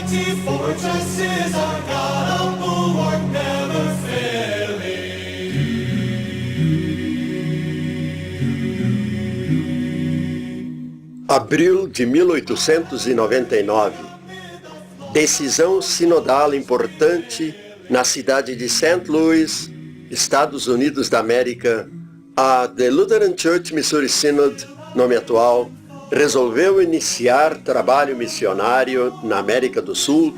mighty fortress is our God, a bulwark never failing. Abril de 1899. Decisão sinodal importante na cidade de St. Louis, Estados Unidos da América. A The Lutheran Church Missouri Synod, nome atual, resolveu iniciar trabalho missionário na América do Sul,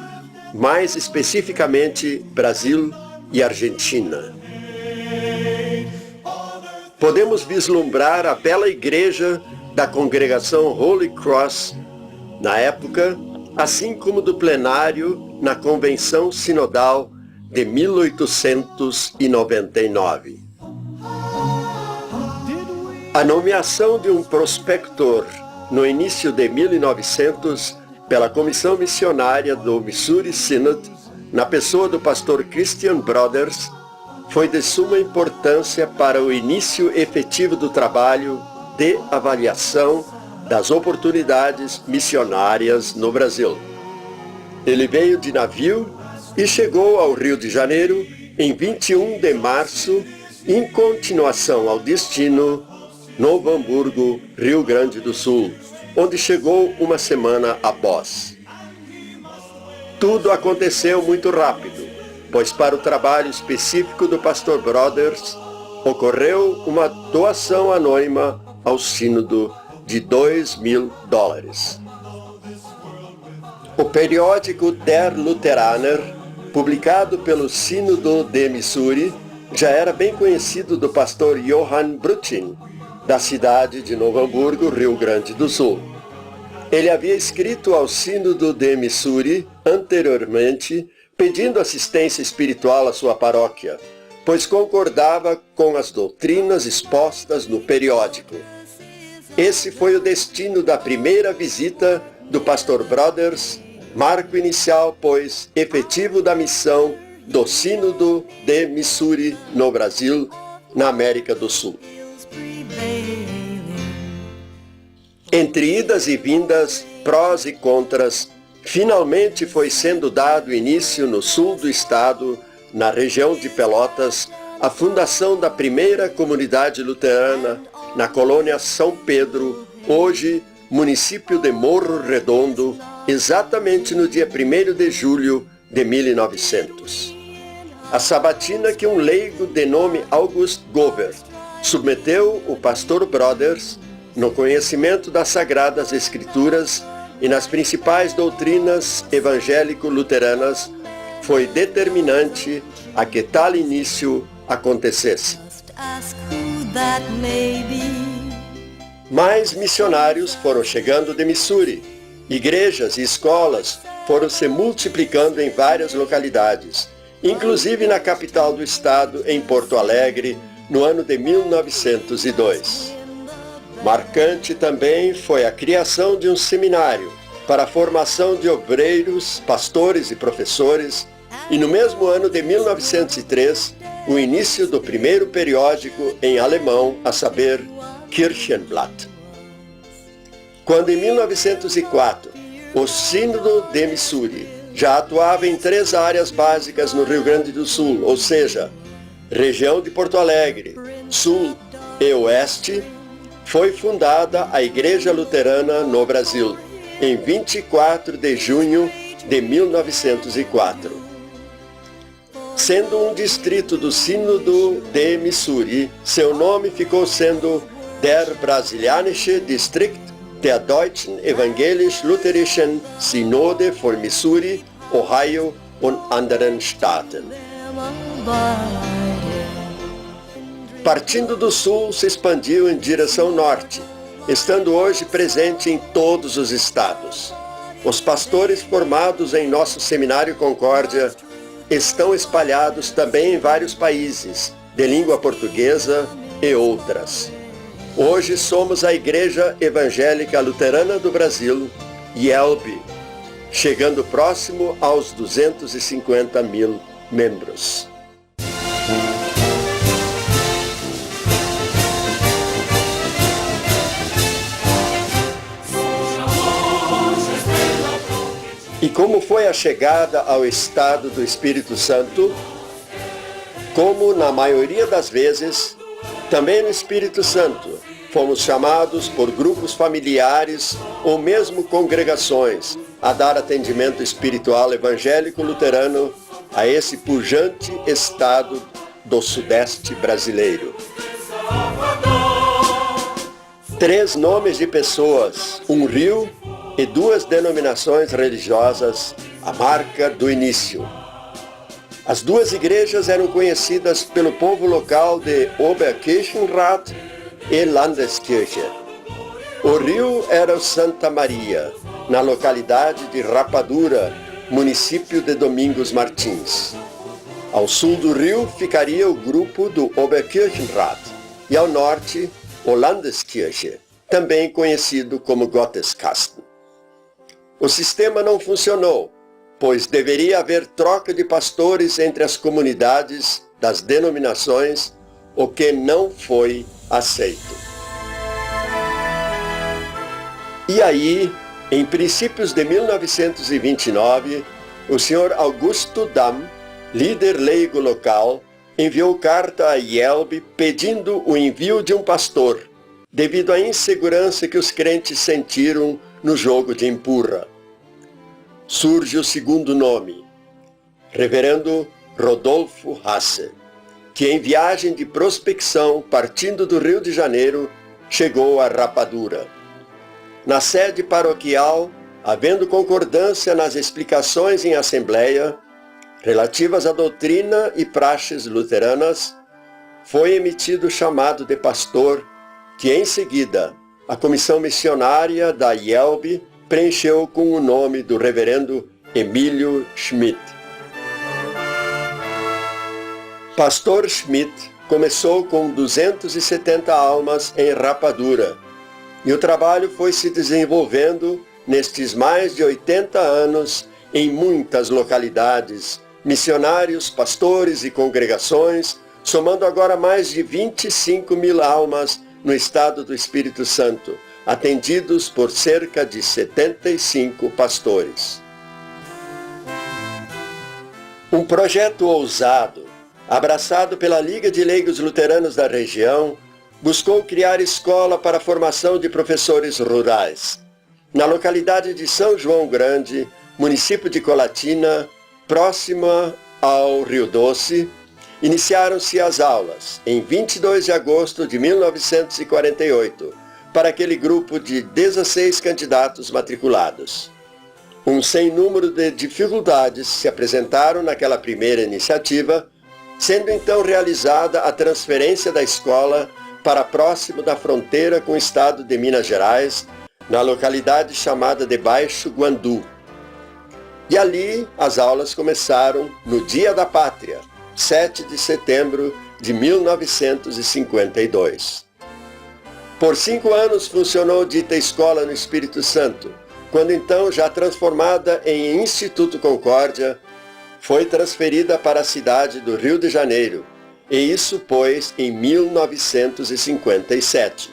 mais especificamente Brasil e Argentina. Podemos vislumbrar a bela igreja da congregação Holy Cross, na época, assim como do plenário na Convenção Sinodal de 1899. A nomeação de um prospector no início de 1900 pela Comissão Missionária do Missouri Synod, na pessoa do pastor Christian Brothers, foi de suma importância para o início efetivo do trabalho de avaliação das oportunidades missionárias no Brasil. Ele veio de navio e chegou ao Rio de Janeiro em 21 de março, em continuação ao destino Novo Hamburgo, Rio Grande do Sul, onde chegou uma semana após. Tudo aconteceu muito rápido, pois para o trabalho específico do pastor Brothers, ocorreu uma doação anônima ao sínodo de $2.000. O periódico Der Lutheraner, publicado pelo Sínodo de Missouri, já era bem conhecido do pastor Johann Brutin, da cidade de Novo Hamburgo, Rio Grande do Sul. Ele havia escrito ao Sínodo de Missouri anteriormente, pedindo assistência espiritual à sua paróquia, pois concordava com as doutrinas expostas no periódico. Esse foi o destino da primeira visita do pastor Brothers, marco inicial, pois, efetivo da missão do Sínodo de Missouri no Brasil, na América do Sul. Entre idas e vindas, prós e contras, finalmente foi sendo dado início no sul do estado, na região de Pelotas, a fundação da primeira comunidade luterana na colônia São Pedro, hoje município de Morro Redondo, exatamente no dia 1º de julho de 1900. A sabatina que um leigo de nome August Gover submeteu o pastor Brothers no conhecimento das Sagradas Escrituras e nas principais doutrinas evangélico-luteranas foi determinante a que tal início acontecesse. Mais missionários foram chegando de Missouri. Igrejas e escolas foram se multiplicando em várias localidades, inclusive na capital do estado, em Porto Alegre, no ano de 1902. Marcante também foi a criação de um seminário para a formação de obreiros, pastores e professores, e no mesmo ano de 1903, o início do primeiro periódico em alemão, a saber, Kirchenblatt. Quando em 1904, o Sínodo de Missouri já atuava em 3 áreas básicas no Rio Grande do Sul, ou seja, região de Porto Alegre, Sul e Oeste, foi fundada a Igreja Luterana no Brasil, em 24 de junho de 1904. Sendo um distrito do Sínodo de Missouri, seu nome ficou sendo Der Brasilianische Distrikt der Deutschen Evangelisch-Lutherischen Synode für Missouri, Ohio und anderen Staaten. Partindo do sul, se expandiu em direção norte, estando hoje presente em todos os estados. Os pastores formados em nosso Seminário Concórdia estão espalhados também em vários países, de língua portuguesa e outras. Hoje somos a Igreja Evangélica Luterana do Brasil, IELB, chegando próximo aos 250.000 membros. E como foi a chegada ao estado do Espírito Santo? Como na maioria das vezes, também no Espírito Santo, fomos chamados por grupos familiares ou mesmo congregações a dar atendimento espiritual evangélico luterano a esse pujante estado do Sudeste brasileiro. 3 nomes de pessoas, um rio e 2 denominações religiosas, a marca do início. As 2 igrejas eram conhecidas pelo povo local de Oberkirchenrat e Landeskirche. O rio era o Santa Maria, na localidade de Rapadura, município de Domingos Martins. Ao sul do rio ficaria o grupo do Oberkirchenrat e ao norte o Landeskirche, também conhecido como Gotteskasten. O sistema não funcionou, pois deveria haver troca de pastores entre as comunidades das denominações, o que não foi aceito. E aí, em princípios de 1929, o Sr. Augusto Damm, líder leigo local, enviou carta a Yelbe pedindo o envio de um pastor, devido à insegurança que os crentes sentiram no jogo de empurra. Surge o segundo nome, Reverendo Rodolfo Hasse, que em viagem de prospecção, partindo do Rio de Janeiro, chegou a Rapadura. Na sede paroquial, havendo concordância nas explicações em assembleia, relativas à doutrina e praxes luteranas, foi emitido o chamado de pastor, que em seguida a comissão missionária da Yelbe preencheu com o nome do reverendo Emílio Schmidt. Pastor Schmidt começou com 270 almas em Rapadura, e o trabalho foi se desenvolvendo nestes mais de 80 anos em muitas localidades, missionários, pastores e congregações, somando agora mais de 25.000 almas no estado do Espírito Santo, atendidos por cerca de 75 pastores. Um projeto ousado, abraçado pela Liga de Leigos Luteranos da região, buscou criar escola para a formação de professores rurais. Na localidade de São João Grande, município de Colatina, próxima ao Rio Doce, iniciaram-se as aulas em 22 de agosto de 1948, para aquele grupo de 16 candidatos matriculados. Um sem número de dificuldades se apresentaram naquela primeira iniciativa, sendo então realizada a transferência da escola para próximo da fronteira com o estado de Minas Gerais, na localidade chamada de Baixo Guandu. E ali as aulas começaram no Dia da Pátria, 7 de setembro de 1952. Por 5 anos funcionou dita escola no Espírito Santo, quando então, já transformada em Instituto Concórdia, foi transferida para a cidade do Rio de Janeiro, e isso, pois, em 1957.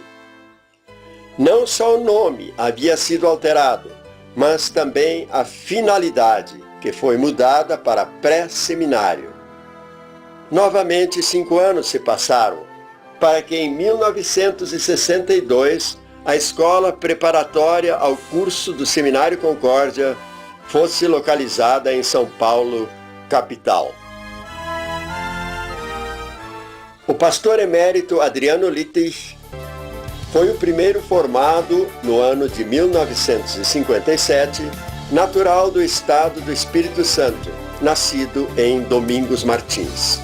Não só o nome havia sido alterado, mas também a finalidade, que foi mudada para pré-seminário. Novamente 5 anos se passaram, para que em 1962 a escola preparatória ao curso do Seminário Concórdia fosse localizada em São Paulo, capital. O pastor emérito Adriano Littich foi o primeiro formado no ano de 1957, natural do estado do Espírito Santo, nascido em Domingos Martins.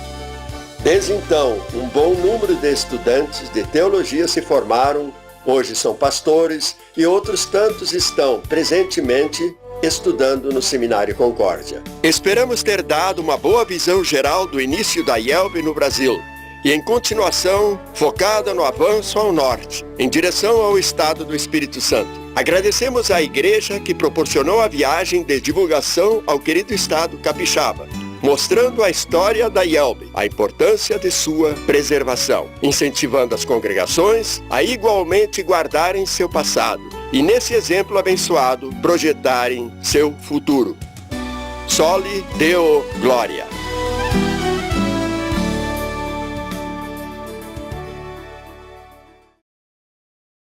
Desde então, um bom número de estudantes de teologia se formaram, hoje são pastores, e outros tantos estão, presentemente, estudando no Seminário Concórdia. Esperamos ter dado uma boa visão geral do início da Yelbe no Brasil, e em continuação, focada no avanço ao norte, em direção ao estado do Espírito Santo. Agradecemos à igreja que proporcionou a viagem de divulgação ao querido estado capixaba, mostrando a história da Yelbe, a importância de sua preservação, incentivando as congregações a igualmente guardarem seu passado e nesse exemplo abençoado projetarem seu futuro. Soli Deo Glória.